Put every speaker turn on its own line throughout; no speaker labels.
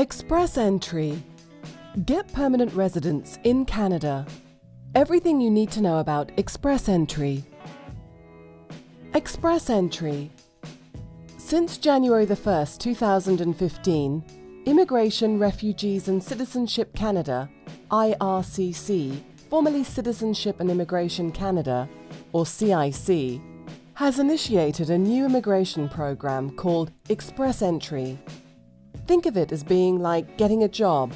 Express entry. Get permanent residence in Canada. Everything you need to know about express entry. Express entry. Since January the 1st, 2015, Immigration, Refugees and Citizenship Canada, IRCC, formerly Citizenship and Immigration Canada, or CIC, has initiated a new immigration program called Express Entry. Think of it as being like getting a job.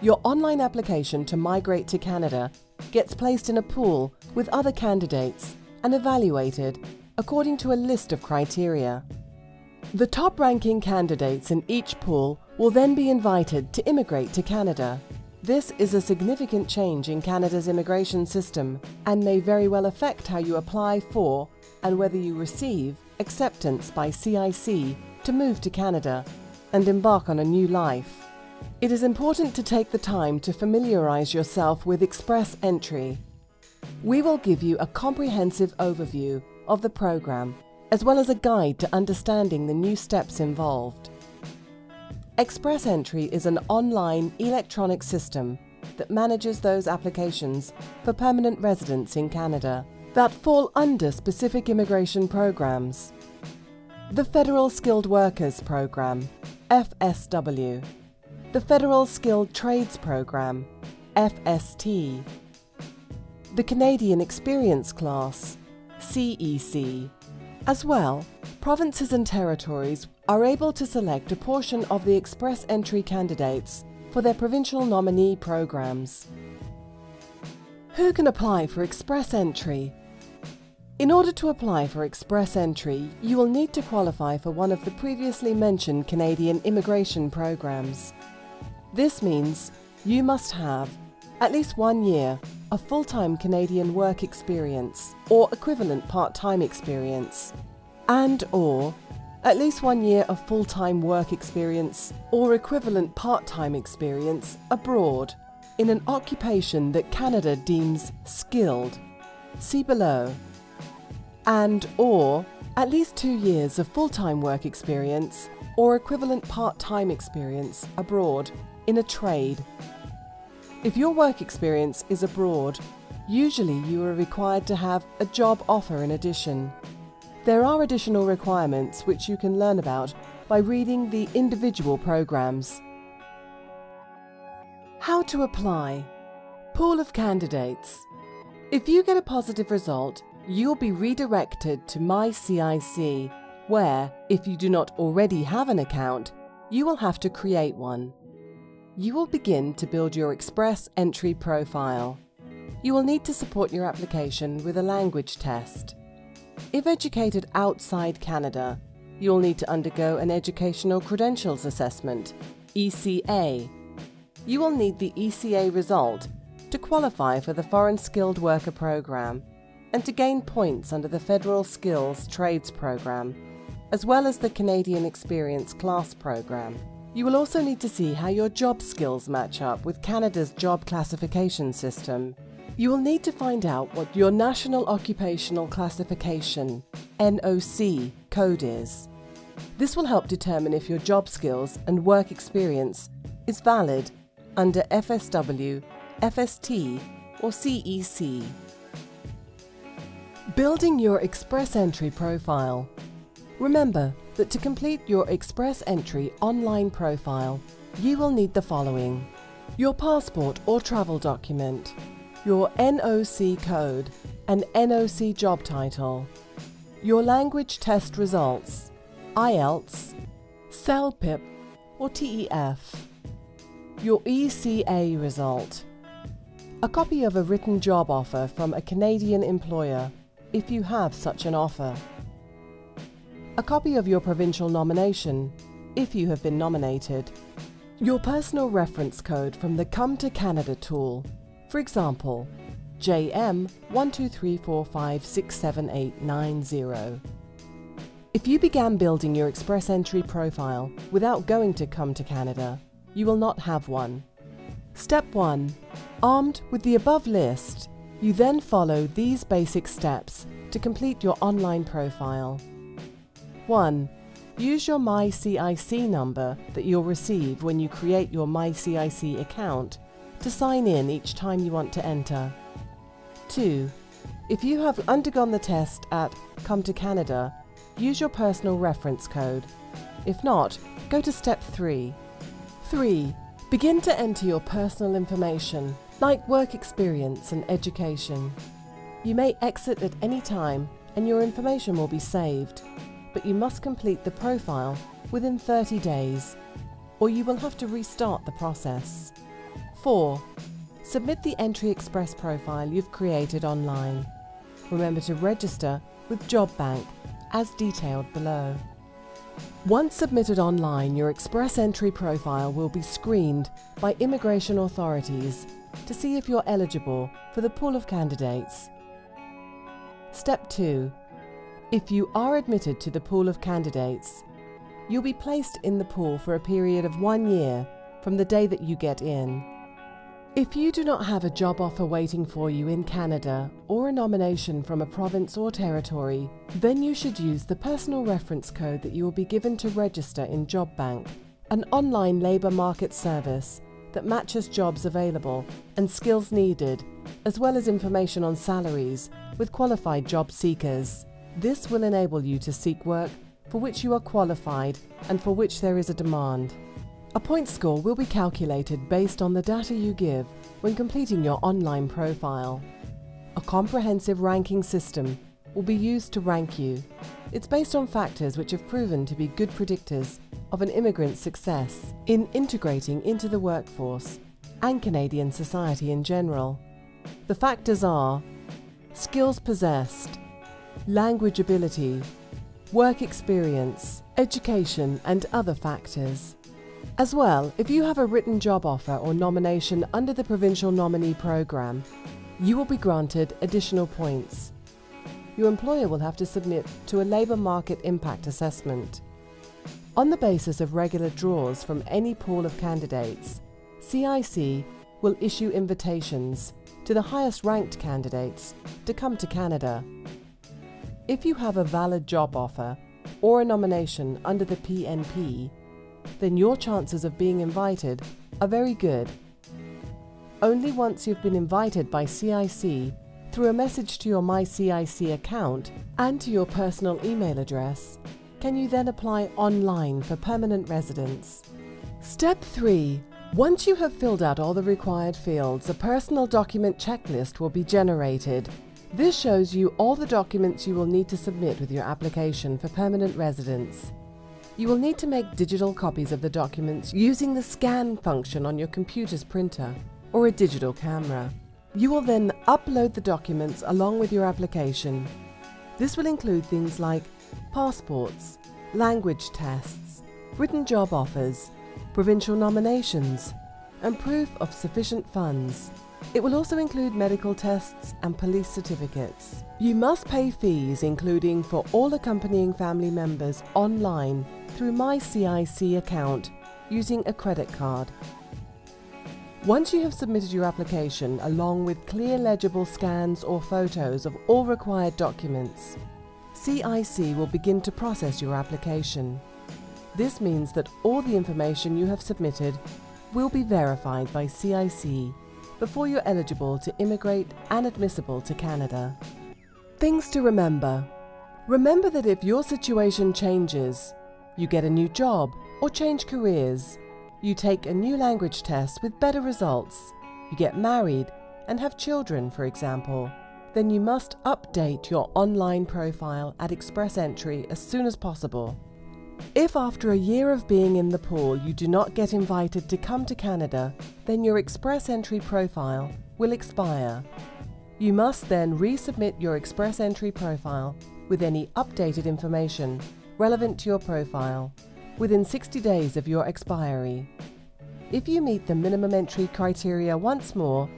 Your online application to migrate to Canada gets placed in a pool with other candidates and evaluated according to a list of criteria. The top-ranking candidates in each pool will then be invited to immigrate to Canada. This is a significant change in Canada's immigration system and may very well affect how you apply for and whether you receive acceptance by CIC to move to Canada and embark on a new life. It is important to take the time to familiarize yourself with Express Entry. We will give you a comprehensive overview of the program, as well as a guide to understanding the new steps involved. Express Entry is an online electronic system that manages those applications for permanent residence in Canada that fall under specific immigration programs. The Federal Skilled Workers Program, FSW. The Federal Skilled Trades Program, FST. The Canadian Experience Class, CEC. As well, provinces and territories are able to select a portion of the Express Entry candidates for their provincial nominee programs. Who can apply for Express Entry? In order to apply for Express Entry, you will need to qualify for one of the previously mentioned Canadian immigration programs. This means you must have at least 1 year of full-time Canadian work experience or equivalent part-time experience, and/or at least 1 year of full-time work experience or equivalent part-time experience abroad in an occupation that Canada deems skilled. See below. And/or at least 2 years of full-time work experience or equivalent part-time experience abroad in a trade. If your work experience is abroad, usually you are required to have a job offer in addition. There are additional requirements which you can learn about by reading the individual programs. How to apply. Pool of candidates. If you get a positive result, you'll be redirected to My CIC, where, if you do not already have an account, you will have to create one. You will begin to build your Express Entry profile. You will need to support your application with a language test. If educated outside Canada, you will need to undergo an Educational Credentials Assessment, ECA. You will need the ECA result to qualify for the Foreign Skilled Worker Program and to gain points under the Federal Skills Trades Program, as well as the Canadian Experience Class Program. You will also need to see how your job skills match up with Canada's job classification system. You will need to find out what your National Occupational Classification, NOC, code is. This will help determine if your job skills and work experience is valid under FSW, FST, or CEC. Building your Express Entry profile. Remember that to complete your Express Entry online profile, you will need the following: your passport or travel document, your NOC code and NOC job title, your language test results, IELTS, CELPIP or TEF, your ECA result, a copy of a written job offer from a Canadian employer, if you have such an offer, a copy of your provincial nomination, if you have been nominated, your personal reference code from the Come to Canada tool, for example, JM 123456780. If you began building your Express Entry profile without going to Come to Canada, you will not have one. Step 1. Armed with the above list, you then follow these basic steps to complete your online profile. 1. use your MyCIC number that you'll receive when you create your MyCIC account to sign in each time you want to enter. 2. If you have undergone the test at Come to Canada, use your personal reference code. If not, go to step 3. 3. Begin to enter your personal information, like work experience and education. You may exit at any time and your information will be saved, but you must complete the profile within 30 days, or you will have to restart the process. 4. Submit the Entry Express profile you've created online. Remember to register with Job Bank as detailed below. Once submitted online, your Express Entry profile will be screened by immigration authorities to see if you're eligible for the pool of candidates. Step 2. If you are admitted to the pool of candidates, you'll be placed in the pool for a period of 1 year from the day that you get in. If you do not have a job offer waiting for you in Canada or a nomination from a province or territory, then you should use the personal reference code that you will be given to register in Job Bank, an online labour market service that matches jobs available and skills needed, as well as information on salaries with qualified job seekers. This will enable you to seek work for which you are qualified and for which there is a demand. A point score will be calculated based on the data you give when completing your online profile. A comprehensive ranking system will be used to rank you. It's based on factors which have proven to be good predictors of an immigrant's success in integrating into the workforce and Canadian society in general. The factors are skills possessed, language ability, work experience, education, and other factors. As well, if you have a written job offer or nomination under the Provincial Nominee Programme, you will be granted additional points. Your employer will have to submit to a labour market impact assessment. On the basis of regular draws from any pool of candidates, CIC will issue invitations to the highest ranked candidates to come to Canada. If you have a valid job offer or a nomination under the PNP, then your chances of being invited are very good. Only once you've been invited by CIC through a message to your MyCIC account and to your personal email address can you then apply online for permanent residence. Step 3. Once you have filled out all the required fields, a personal document checklist will be generated. This shows you all the documents you will need to submit with your application for permanent residence. You will need to make digital copies of the documents using the scan function on your computer's printer or a digital camera. You will then upload the documents along with your application. This will include things like passports, language tests, written job offers, provincial nominations, and proof of sufficient funds. It will also include medical tests and police certificates. You must pay fees, including for all accompanying family members, online through MyCIC account using a credit card. Once you have submitted your application along with clear legible scans or photos of all required documents, CIC will begin to process your application. This means that all the information you have submitted will be verified by CIC before you're eligible to immigrate and admissible to Canada. Things to remember. Remember that if your situation changes, you get a new job or change careers, you take a new language test with better results, you get married and have children, for example, then you must update your online profile at Express Entry as soon as possible. If after a year of being in the pool you do not get invited to come to Canada, then your Express Entry profile will expire. You must then resubmit your Express Entry profile with any updated information relevant to your profile within 60 days of your expiry. If you meet the minimum entry criteria once more,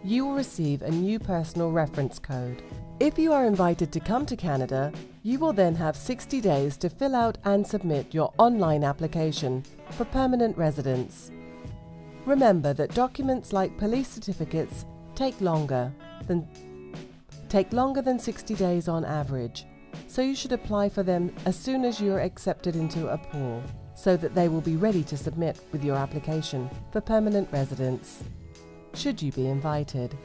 you will receive a new personal reference code. If you are invited to come to Canada, you will then have 60 days to fill out and submit your online application for permanent residence. Remember that documents like police certificates take longer than 60 days on average, so you should apply for them as soon as you are accepted into a pool, so that they will be ready to submit with your application for permanent residence, should you be invited.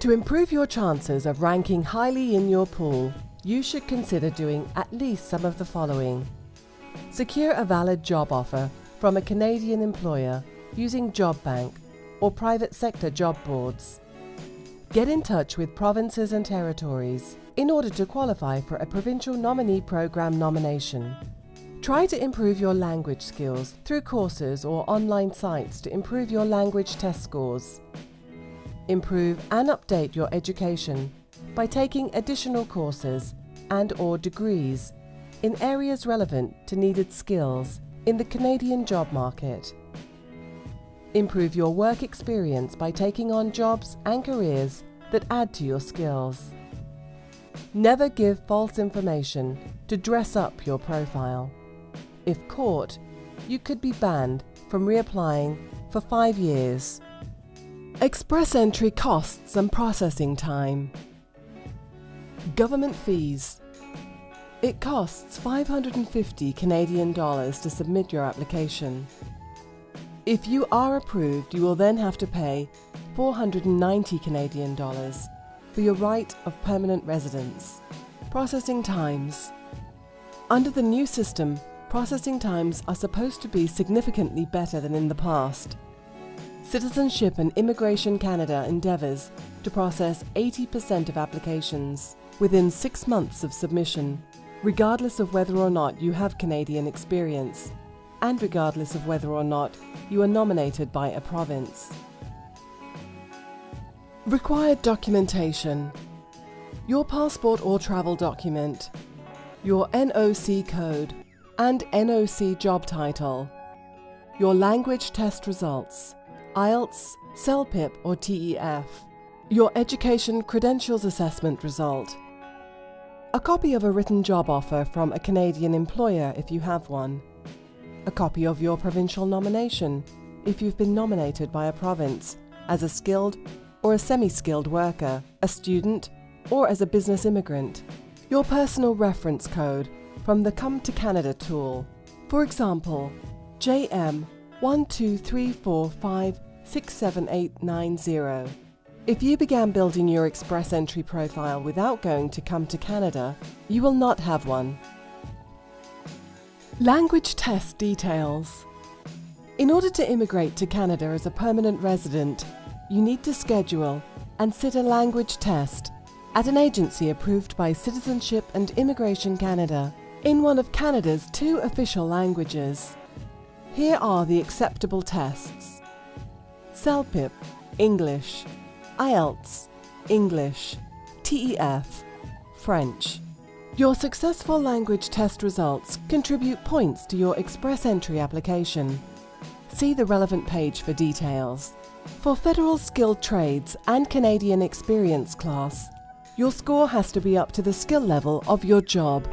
To improve your chances of ranking highly in your pool, you should consider doing at least some of the following. Secure a valid job offer from a Canadian employer using Job Bank or private sector job boards. Get in touch with provinces and territories in order to qualify for a provincial nominee program nomination. Try to improve your language skills through courses or online sites to improve your language test scores. Improve and update your education by taking additional courses and/or degrees in areas relevant to needed skills in the Canadian job market. Improve your work experience by taking on jobs and careers that add to your skills. Never give false information to dress up your profile. If caught, you could be banned from reapplying for 5 years. Express entry costs and processing time. Government fees. It costs 550 Canadian dollars to submit your application. If you are approved, you will then have to pay 490 Canadian dollars for your right of permanent residence. Processing times. Under the new system, processing times are supposed to be significantly better than in the past. Citizenship and Immigration Canada endeavours to process 80% of applications within 6 months of submission, regardless of whether or not you have Canadian experience, and regardless of whether or not you are nominated by a province. Required documentation. Your passport or travel document, your NOC code and NOC job title, your language test results, IELTS, CELPIP or TEF, your education credentials assessment result, a copy of a written job offer from a Canadian employer if you have one, a copy of your provincial nomination if you've been nominated by a province as a skilled or a semi-skilled worker, a student or as a business immigrant, your personal reference code from the Come to Canada tool, for example, JM 123456780. If you began building your Express Entry profile without going to Come to Canada, you will not have one. Language test details. In order to immigrate to Canada as a permanent resident, you need to schedule and sit a language test at an agency approved by Citizenship and Immigration Canada in one of Canada's 2 official languages. Here are the acceptable tests. CELPIP, English. IELTS, English. TEF, French. Your successful language test results contribute points to your Express Entry application. See the relevant page for details. For Federal Skilled Trades and Canadian Experience class, your score has to be up to the skill level of your job.